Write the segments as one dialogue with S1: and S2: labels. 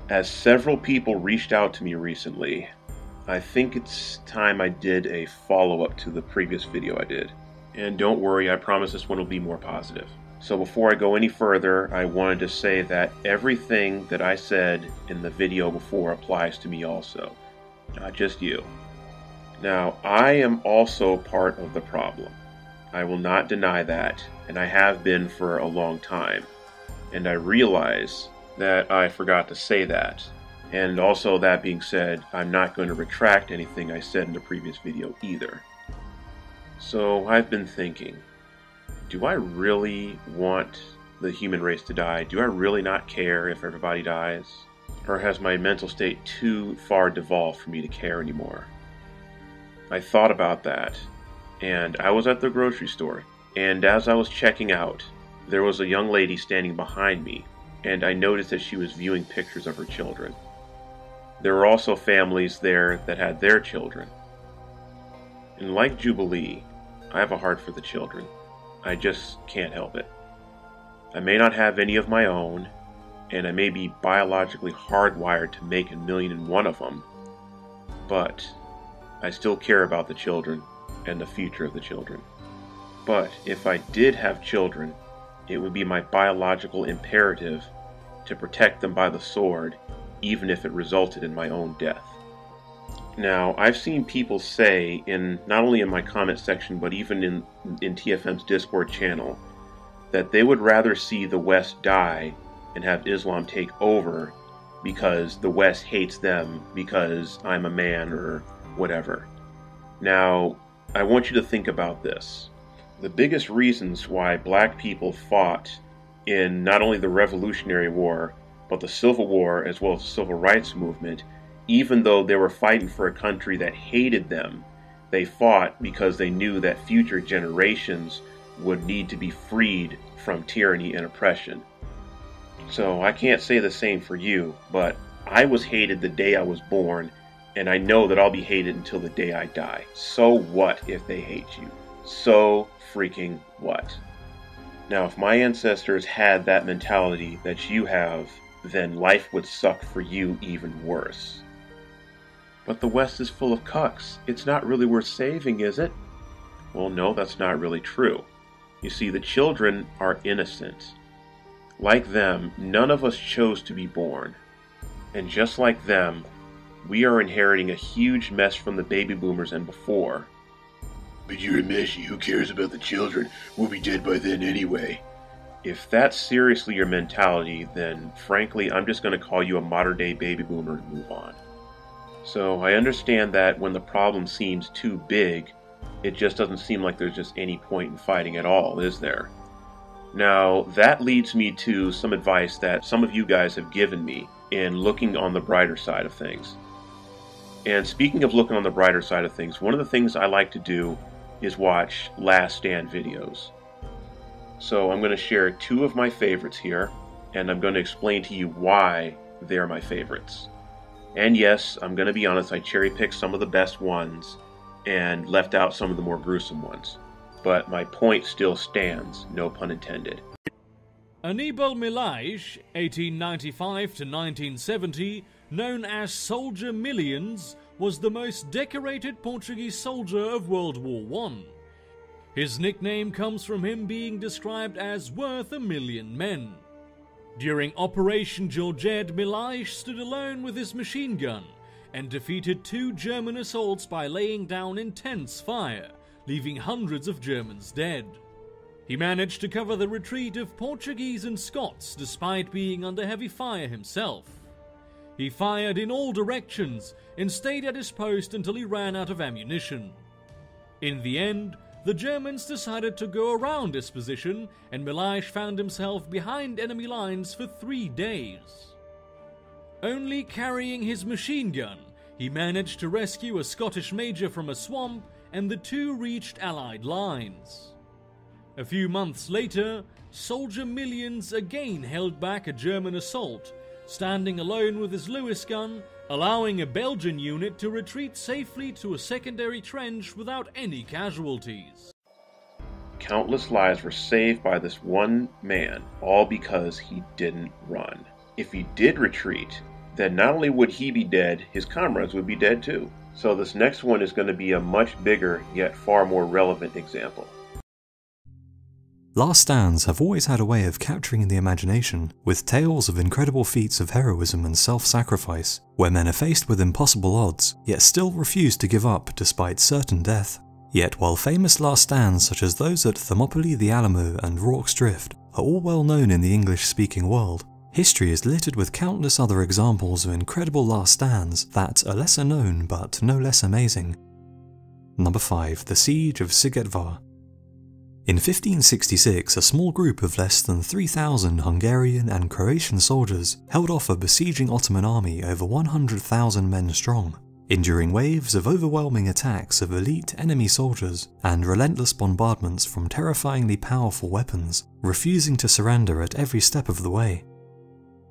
S1: As several people reached out to me recently, I think it's time I did a follow-up to the previous video I did. And don't worry, I promise this one will be more positive. So before I go any further, I wanted to say that everything that I said in the video before applies to me also, not just you. Now, I am also part of the problem. I will not deny that, and I have been for a long time. And I realize that I forgot to say that. And also, that being said, I'm not going to retract anything I said in the previous video either. So I've been thinking, do I really want the human race to die? Do I really not care if everybody dies? Or has my mental state too far devolved for me to care anymore? I thought about that, and I was at the grocery store, and as I was checking out, there was a young lady standing behind me, and I noticed that she was viewing pictures of her children. There were also families there that had their children. And like Jubilee, I have a heart for the children. I just can't help it. I may not have any of my own, and I may be biologically hardwired to make 1,000,001 of them, but I still care about the children and the future of the children. But if I did have children, it would be my biological imperative to protect them by the sword, even if it resulted in my own death. Now, I've seen people say, not only in my comment section, but even in TFM's Discord channel, that they would rather see the West die and have Islam take over because the West hates them because I'm a man or whatever. Now, I want you to think about this. The biggest reasons why black people fought in not only the Revolutionary War, but the Civil War as well as the Civil Rights Movement, even though they were fighting for a country that hated them, they fought because they knew that future generations would need to be freed from tyranny and oppression. So I can't say the same for you, but I was hated the day I was born, and I know that I'll be hated until the day I die. So what if they hate you? So freaking what? Now, if my ancestors had that mentality that you have, then life would suck for you even worse. But the West is full of cucks. It's not really worth saving, is it? Well, no, that's not really true. You see, the children are innocent. Like them, none of us chose to be born. And just like them, we are inheriting a huge mess from the baby boomers and before.
S2: But you're a meshy. Who cares about the children? We'll be dead by then anyway.
S1: If that's seriously your mentality, then frankly, I'm just going to call you a modern-day baby boomer and move on. So I understand that when the problem seems too big, it just doesn't seem like there's just any point in fighting at all, is there? Now, that leads me to some advice that some of you guys have given me in looking on the brighter side of things. And speaking of looking on the brighter side of things, one of the things I like to do is watch Last Stand videos. So I'm going to share two of my favorites here, and I'm going to explain to you why they're my favorites. And yes, I'm going to be honest, I cherry-picked some of the best ones and left out some of the more gruesome ones. But my point still stands, no pun intended.
S3: Aníbal Milais, 1895 to 1970, known as Soldier Millions, was the most decorated Portuguese soldier of World War I. His nickname comes from him being described as worth 1,000,000 men. During Operation Georgette, Milais stood alone with his machine gun and defeated 2 German assaults by laying down intense fire, leaving hundreds of Germans dead. He managed to cover the retreat of Portuguese and Scots despite being under heavy fire himself. He fired in all directions and stayed at his post until he ran out of ammunition. In the end, the Germans decided to go around his position, and Milais found himself behind enemy lines for 3 days. Only carrying his machine gun, he managed to rescue a Scottish major from a swamp, and the two reached Allied lines. A few months later, Soldier Millions again held back a German assault, standing alone with his Lewis gun, allowing a Belgian unit to retreat safely to a secondary trench without any casualties.
S1: Countless lives were saved by this one man, all because he didn't run. If he did retreat, then not only would he be dead, his comrades would be dead too. So this next one is going to be a much bigger, yet far more relevant example.
S4: Last stands have always had a way of capturing the imagination with tales of incredible feats of heroism and self-sacrifice, where men are faced with impossible odds, yet still refuse to give up despite certain death. Yet while famous last stands such as those at Thermopylae, the Alamo and Rorke's Drift are all well known in the English-speaking world, history is littered with countless other examples of incredible last stands that are lesser known but no less amazing. Number 5. The Siege of Szigetvar. In 1566, a small group of less than 3,000 Hungarian and Croatian soldiers held off a besieging Ottoman army over 100,000 men strong, enduring waves of overwhelming attacks of elite enemy soldiers and relentless bombardments from terrifyingly powerful weapons, refusing to surrender at every step of the way.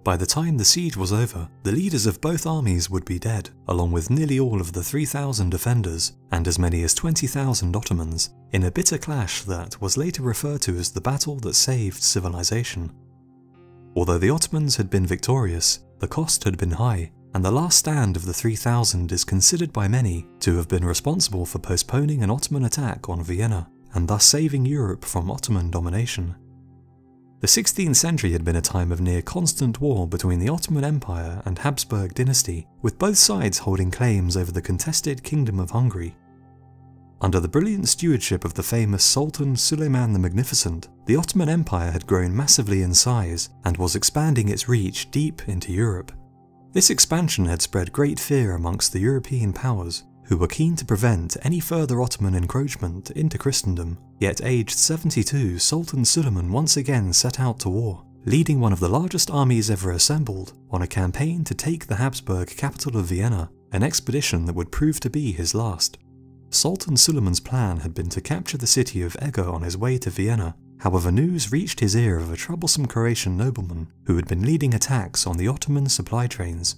S4: By the time the siege was over, the leaders of both armies would be dead, along with nearly all of the 3,000 defenders and as many as 20,000 Ottomans, in a bitter clash that was later referred to as the battle that saved civilization. Although the Ottomans had been victorious, the cost had been high, and the last stand of the 3,000 is considered by many to have been responsible for postponing an Ottoman attack on Vienna, and thus saving Europe from Ottoman domination. The 16th century had been a time of near constant war between the Ottoman Empire and Habsburg dynasty, with both sides holding claims over the contested Kingdom of Hungary. Under the brilliant stewardship of the famous Sultan Suleiman the Magnificent, the Ottoman Empire had grown massively in size and was expanding its reach deep into Europe. This expansion had spread great fear amongst the European powers, who were keen to prevent any further Ottoman encroachment into Christendom, yet aged 72, Sultan Suleiman once again set out to war, leading one of the largest armies ever assembled on a campaign to take the Habsburg capital of Vienna, an expedition that would prove to be his last. Sultan Suleiman's plan had been to capture the city of Eger on his way to Vienna. However, news reached his ear of a troublesome Croatian nobleman who had been leading attacks on the Ottoman supply trains.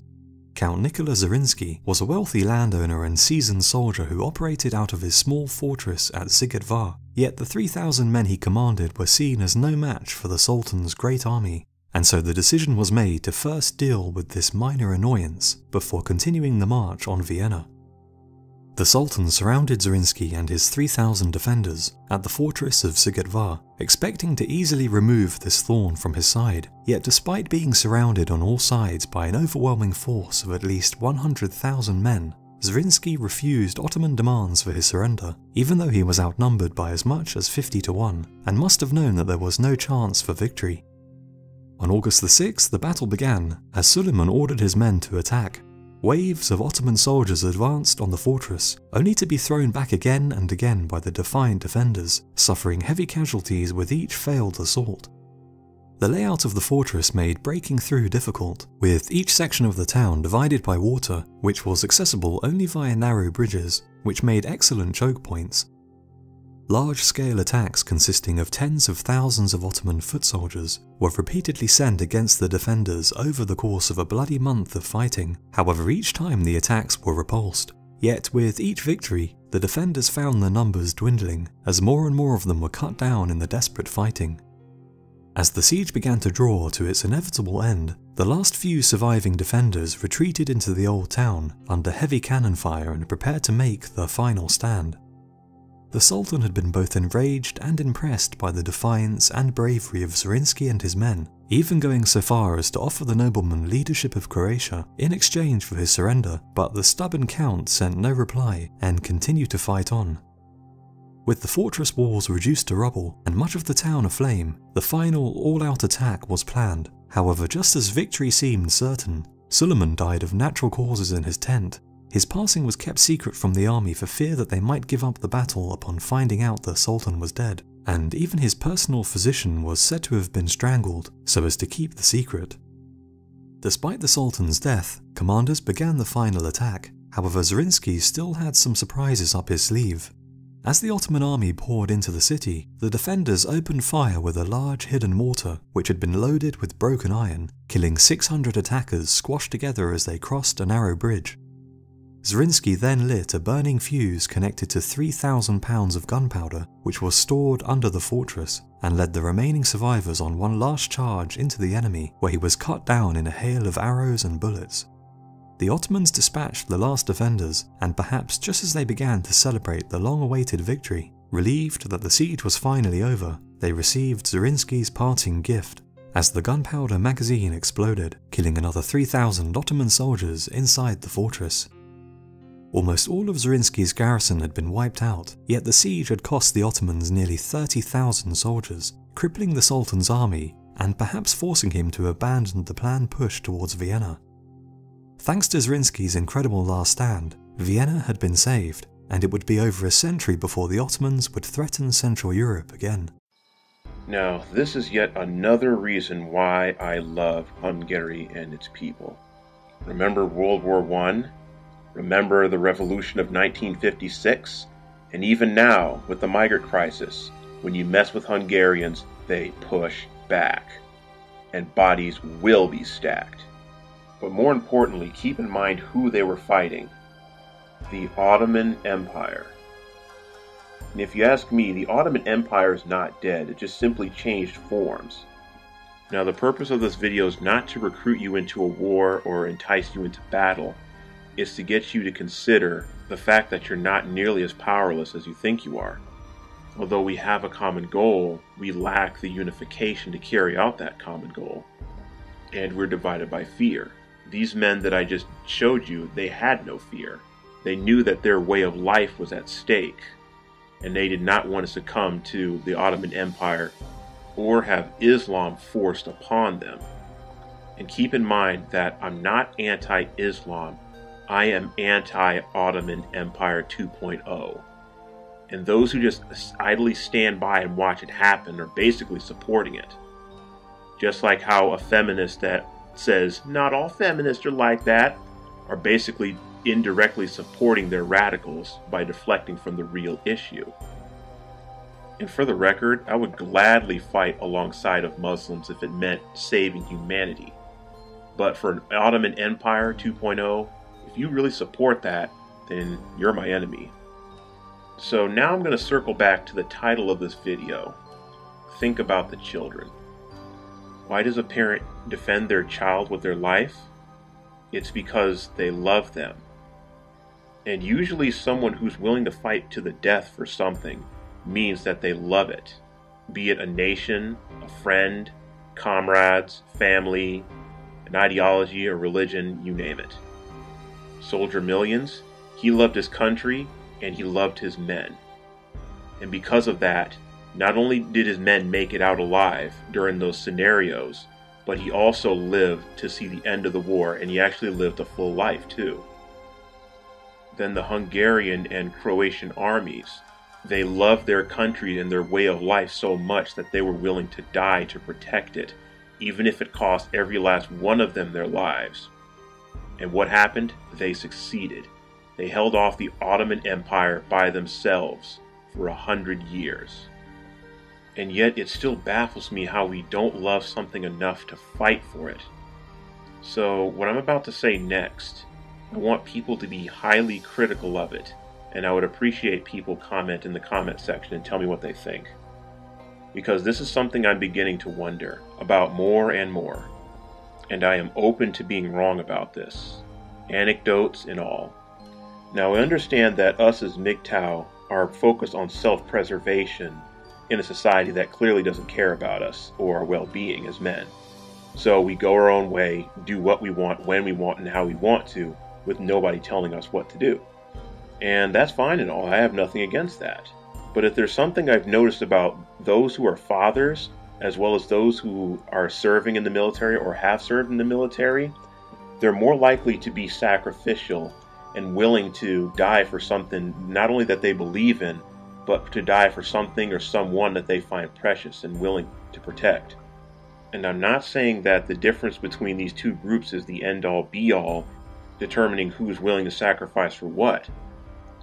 S4: Count Nicola Zrinski was a wealthy landowner and seasoned soldier who operated out of his small fortress at Szigetvar, yet the 3,000 men he commanded were seen as no match for the Sultan's great army, and so the decision was made to first deal with this minor annoyance before continuing the march on Vienna. The Sultan surrounded Zrinski and his 3,000 defenders at the fortress of Szigetvar, expecting to easily remove this thorn from his side, yet despite being surrounded on all sides by an overwhelming force of at least 100,000 men, Zrinski refused Ottoman demands for his surrender, even though he was outnumbered by as much as 50 to 1, and must have known that there was no chance for victory. On August the 6th, the battle began, as Suleiman ordered his men to attack. Waves of Ottoman soldiers advanced on the fortress, only to be thrown back again and again by the defiant defenders, suffering heavy casualties with each failed assault. The layout of the fortress made breaking through difficult, with each section of the town divided by water, which was accessible only via narrow bridges, which made excellent choke points. Large-scale attacks consisting of tens of thousands of Ottoman foot soldiers were repeatedly sent against the defenders over the course of a bloody month of fighting. However, each time the attacks were repulsed. Yet with each victory, the defenders found their numbers dwindling, as more and more of them were cut down in the desperate fighting. As the siege began to draw to its inevitable end, the last few surviving defenders retreated into the old town under heavy cannon fire and prepared to make their final stand. The Sultan had been both enraged and impressed by the defiance and bravery of Zrinski and his men, even going so far as to offer the nobleman leadership of Croatia in exchange for his surrender, but the stubborn count sent no reply and continued to fight on. With the fortress walls reduced to rubble and much of the town aflame, the final all-out attack was planned. However, just as victory seemed certain, Suleiman died of natural causes in his tent. His passing was kept secret from the army for fear that they might give up the battle upon finding out the Sultan was dead, and even his personal physician was said to have been strangled so as to keep the secret. Despite the Sultan's death, commanders began the final attack. However, Zrinski still had some surprises up his sleeve. As the Ottoman army poured into the city, the defenders opened fire with a large hidden mortar which had been loaded with broken iron, killing 600 attackers squashed together as they crossed a narrow bridge. Zrinski then lit a burning fuse connected to 3,000 pounds of gunpowder, which was stored under the fortress, and led the remaining survivors on one last charge into the enemy, where he was cut down in a hail of arrows and bullets. The Ottomans dispatched the last defenders, and perhaps just as they began to celebrate the long-awaited victory, relieved that the siege was finally over, they received Zrinski's parting gift, as the gunpowder magazine exploded, killing another 3,000 Ottoman soldiers inside the fortress. Almost all of Zrinski's garrison had been wiped out, yet the siege had cost the Ottomans nearly 30,000 soldiers, crippling the Sultan's army and perhaps forcing him to abandon the planned push towards Vienna. Thanks to Zrinski's incredible last stand, Vienna had been saved, and it would be over a century before the Ottomans would threaten Central Europe again.
S1: Now, this is yet another reason why I love Hungary and its people. Remember World War I? Remember the Revolution of 1956? And even now, with the migrant crisis, when you mess with Hungarians, they push back. And bodies will be stacked. But more importantly, keep in mind who they were fighting. The Ottoman Empire. And if you ask me, the Ottoman Empire is not dead, it just simply changed forms. Now the purpose of this video is not to recruit you into a war or entice you into battle. It's to get you to consider the fact that you're not nearly as powerless as you think you are. Although we have a common goal, we lack the unification to carry out that common goal. And we're divided by fear. These men that I just showed you, they had no fear. They knew that their way of life was at stake, and they did not want to succumb to the Ottoman Empire or have Islam forced upon them. And keep in mind that I'm not anti-Islam, I am anti-Ottoman Empire 2.0. And those who just idly stand by and watch it happen are basically supporting it. Just like how a feminist that says, not all feminists are like that, are basically indirectly supporting their radicals by deflecting from the real issue. And for the record, I would gladly fight alongside of Muslims if it meant saving humanity. But for an Ottoman Empire 2.0, if you really support that, then you're my enemy. So now I'm going to circle back to the title of this video. Think about the children. Why does a parent defend their child with their life? It's because they love them. And usually someone who's willing to fight to the death for something means that they love it. Be it a nation, a friend, comrades, family, an ideology, a religion, you name it. Soldier Millions, he loved his country and he loved his men. And because of that, not only did his men make it out alive during those scenarios, but he also lived to see the end of the war, and he actually lived a full life too. Then the Hungarian and Croatian armies, they loved their country and their way of life so much that they were willing to die to protect it, even if it cost every last one of them their lives. And what happened? They succeeded. They held off the Ottoman Empire by themselves for 100 years. And yet it still baffles me how we don't love something enough to fight for it. So what I'm about to say next, I want people to be highly critical of it, and I would appreciate people comment in the comment section and tell me what they think. Because this is something I'm beginning to wonder about more and more, and I am open to being wrong about this, anecdotes and all. Now I understand that us as MGTOW are focused on self-preservation in a society that clearly doesn't care about us or our well-being as men. So we go our own way, do what we want, when we want, and how we want to, with nobody telling us what to do. And that's fine and all, I have nothing against that. But if there's something I've noticed about those who are fathers, as well as those who are serving in the military or have served in the military, they're more likely to be sacrificial and willing to die for something not only that they believe in, but to die for something or someone that they find precious and willing to protect. And I'm not saying that the difference between these two groups is the end-all be-all determining who's willing to sacrifice for what.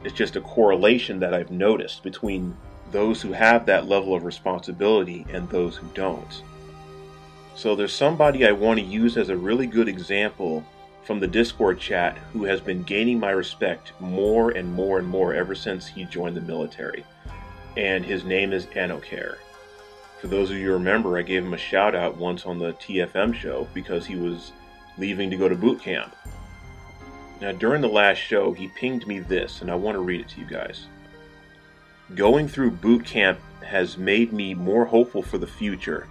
S1: It's just a correlation that I've noticed between those who have that level of responsibility and those who don't. So there's somebody I want to use as a really good example from the Discord chat who has been gaining my respect more and more and more ever since he joined the military. And his name is Anocare. For those of you who remember, I gave him a shout out once on the TFM show because he was leaving to go to boot camp. Now, during the last show, he pinged me this, and I want to read it to you guys. Going through boot camp has made me more hopeful for the future.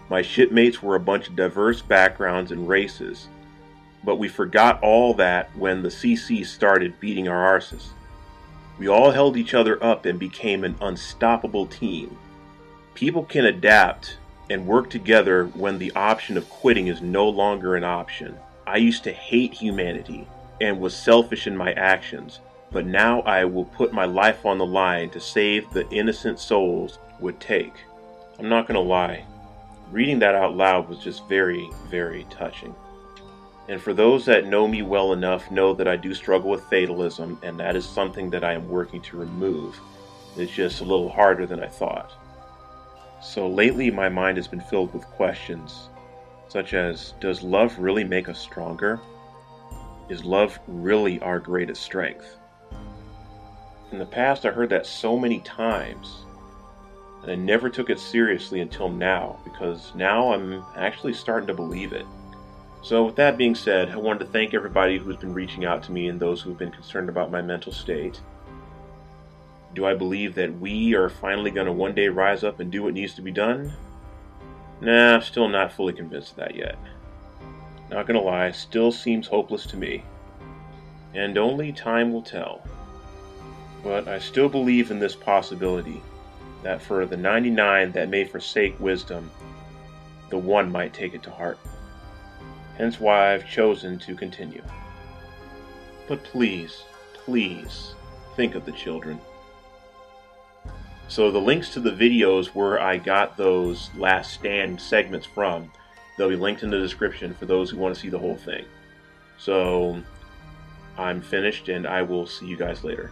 S1: My shipmates were a bunch of diverse backgrounds and races, but we forgot all that when the CC started beating our arses. We all held each other up and became an unstoppable team. People can adapt and work together when the option of quitting is no longer an option. I used to hate humanity and was selfish in my actions, but now I will put my life on the line to save the innocent souls would take. I'm not gonna lie, reading that out loud was just very, very touching. And for those that know me well enough know that I do struggle with fatalism, and that is something that I am working to remove. It's just a little harder than I thought. So lately my mind has been filled with questions, such as, does love really make us stronger? Is love really our greatest strength? In the past I heard that so many times, and I never took it seriously until now, because now I'm actually starting to believe it. So with that being said, I wanted to thank everybody who's been reaching out to me and those who've been concerned about my mental state. Do I believe that we are finally going to one day rise up and do what needs to be done? Nah, I'm still not fully convinced of that yet. Not gonna lie, still seems hopeless to me. And only time will tell. But I still believe in this possibility, that for the 99 that may forsake wisdom, the one might take it to heart. Hence why I've chosen to continue. But please, please, think of the children. So the links to the videos where I got those Last Stand segments from, they'll be linked in the description for those who want to see the whole thing. So I'm finished, and I will see you guys later.